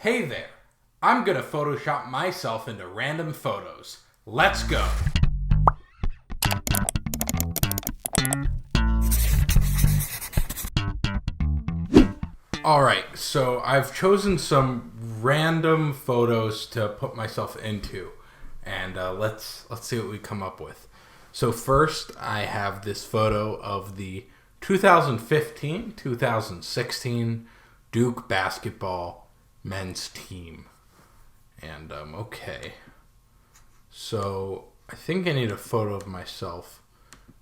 Hey there, I'm gonna Photoshop myself into random photos. Let's go. Alright, so I've chosen some random photos to put myself into, and let's see what we come up with. So first, I have this photo of the 2015-2016 Duke basketball men's team. And okay, so I think I need a photo of myself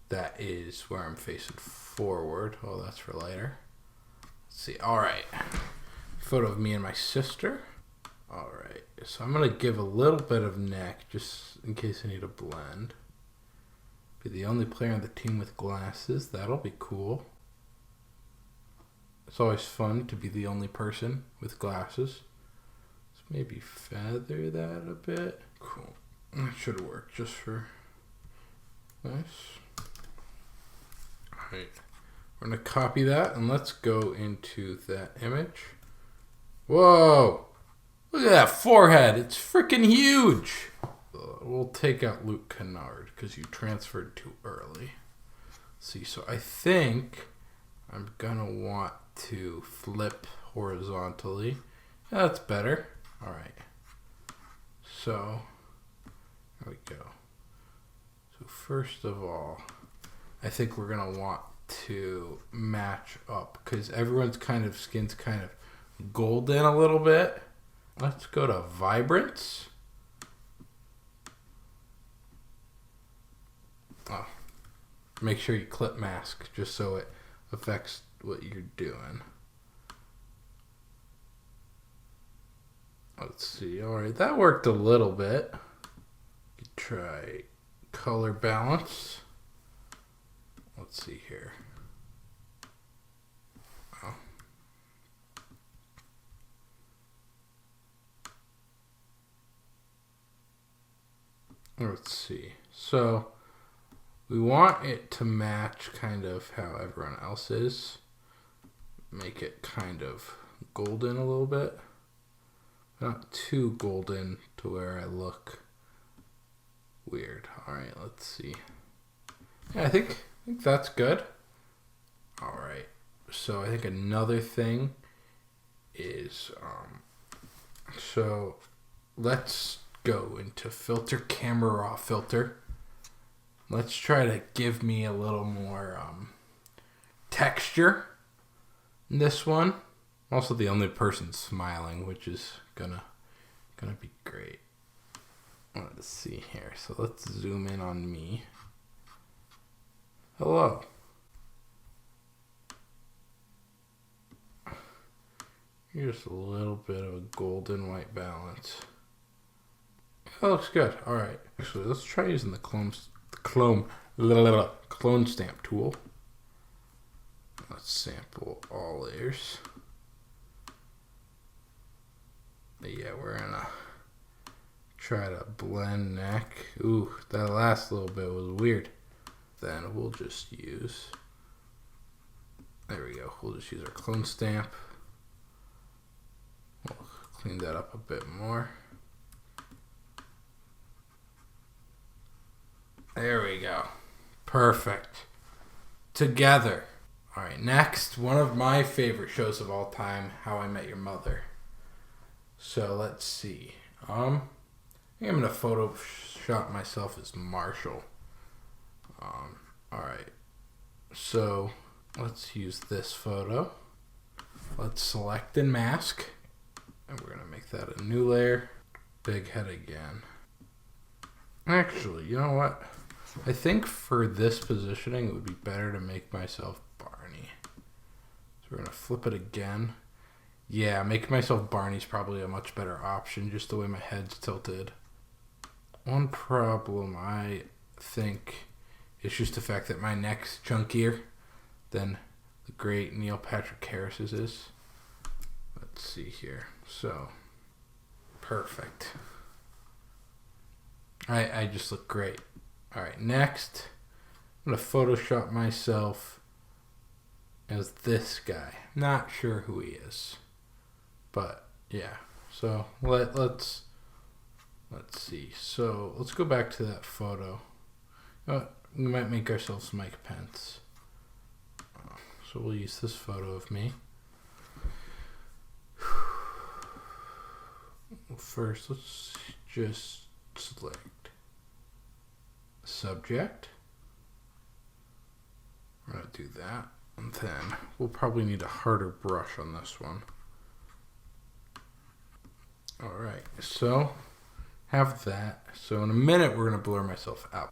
that is where I'm facing forward. Oh, that's for later. Let's see. All right, photo of me and my sister. All right, so I'm gonna give a little bit of neck just in case I need a blend. Be the only player on the team with glasses. That'll be cool. It's always fun to be the only person with glasses. Let's maybe feather that a bit. Cool. That should work just for nice. Alright. We're going to copy that and let's go into that image. Whoa! Look at that forehead. It's freaking huge. We'll take out Luke Kennard because you transferred too early. Let's see, so I think I'm going to want to flip horizontally. Yeah, that's better. All right. So, there we go. So first of all, I think we're going to want to match up because everyone's skin's kind of golden a little bit. Let's go to Vibrance. Oh, make sure you clip mask just so it affects what you're doing. Let's see. All right, that worked a little bit. Try color balance. Let's see here. Oh. Let's see. So we want it to match kind of how everyone else is. Make it kind of golden a little bit. Not too golden to where I look weird. Alright, let's see. Yeah, I think that's good. Alright, so I think another thing is, so let's go into filter, camera raw filter. Let's try to give me a little more texture in this one. I'm also the only person smiling, which is gonna be great. Let's see here. So let's zoom in on me. Hello. Here's a little bit of a golden white balance. That looks good. All right. Actually, let's try using the clone stamp tool. Let's sample all layers. Yeah, we're gonna try to blend neck. Ooh, that last little bit was weird. Then we'll just use, there we go. We'll just use our clone stamp. We'll clean that up a bit more. There we go. Perfect. Together. All right, next, one of my favorite shows of all time, How I Met Your Mother. So let's see. I think I'm gonna Photoshop myself as Marshall. All right. So let's use this photo. Let's select and mask, and we're gonna make that a new layer. Big head again. Actually, you know what? I think for this positioning, it would be better to make myself Barney. So we're gonna flip it again. Yeah, making myself Barney's probably a much better option, just the way my head's tilted. One problem I think is just the fact that my neck's chunkier than the great Neil Patrick Harris's is. Let's see here. So, perfect. I just look great. All right, next, I'm going to Photoshop myself as this guy. Not sure who he is. But, yeah. So let's see. So let's go back to that photo. We might make ourselves Mike Pence. So we'll use this photo of me. First, let's just select subject. We're going to do that. And then we'll probably need a harder brush on this one. Alright, so have that. So in a minute, we're going to blur myself out.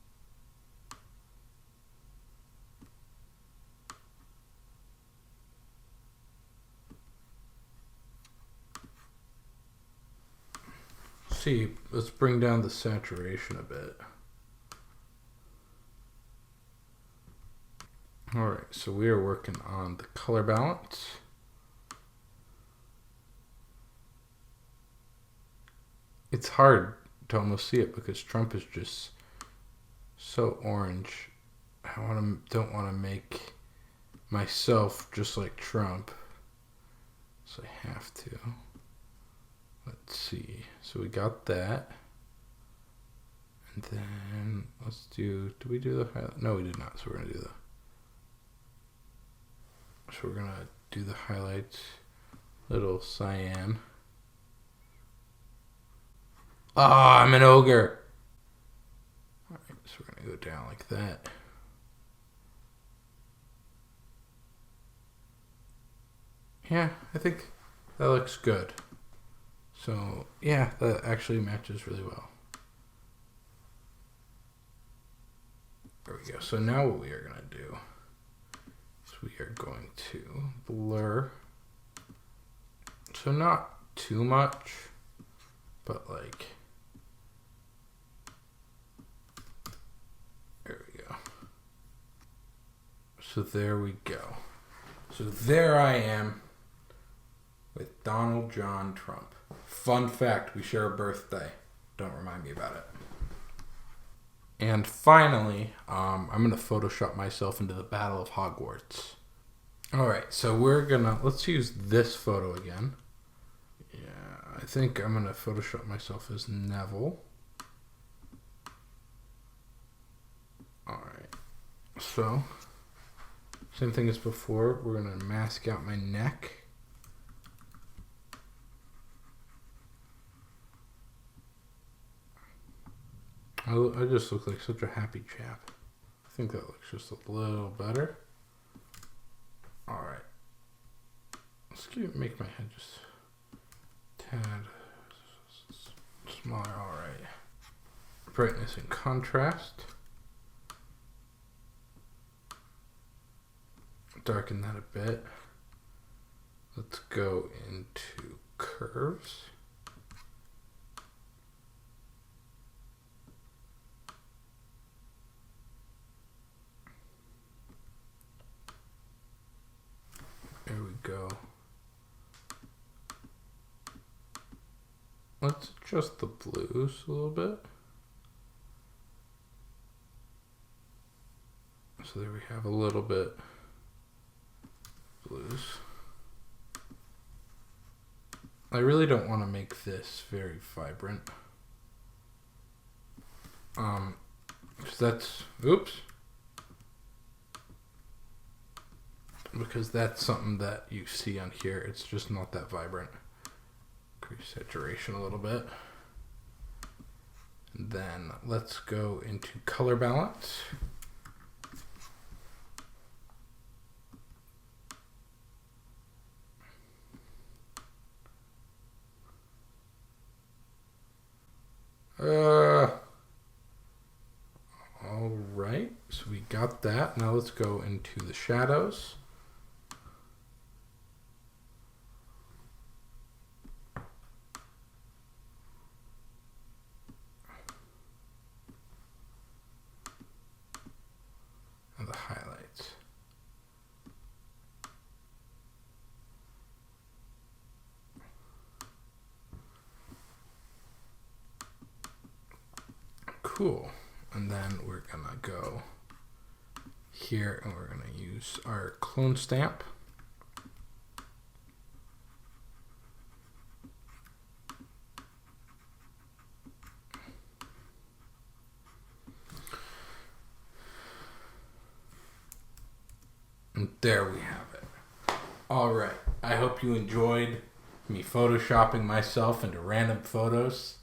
See, let's bring down the saturation a bit. Alright, so we are working on the color balance. It's hard to almost see it because Trump is just so orange. I don't want to make myself just like Trump, so I have to. Let's see. So we got that. And then let's do we do the highlight? No, we did not. So we're going to do the highlights. Little cyan. Ah, I'm an ogre. All right, so we're going to go down like that. Yeah, I think that looks good. So, yeah, that actually matches really well. There we go. So now what we are going to do is we are going to blur. So not too much, but like, there we go. So there we go. So there I am with Donald John Trump. Fun fact, we share a birthday. Don't remind me about it. And finally, I'm going to Photoshop myself into the Battle of Hogwarts. Alright, so let's use this photo again. Yeah, I think I'm going to Photoshop myself as Neville. Alright, so, same thing as before, we're going to mask out my neck. I just look like such a happy chap. I think that looks just a little better. Alright. Let's make my head just a tad smaller. Alright. Brightness and contrast. Darken that a bit. Let's go into curves. There we go. Let's adjust the blues a little bit. So there we have a little bit blues. I really don't want to make this very vibrant. Because that's, oops. Because that's something that you see on here. It's just not that vibrant. Increase saturation a little bit. And then let's go into color balance. All right, so we got that. Now let's go into the shadows. And the highlights. Cool. And then we're gonna go here and we're gonna use our clone stamp. And there we have it. All right. I hope you enjoyed me photoshopping myself into random photos.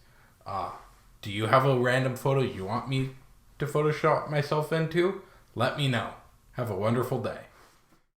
Do you have a random photo you want me to Photoshop myself into? Let me know. Have a wonderful day.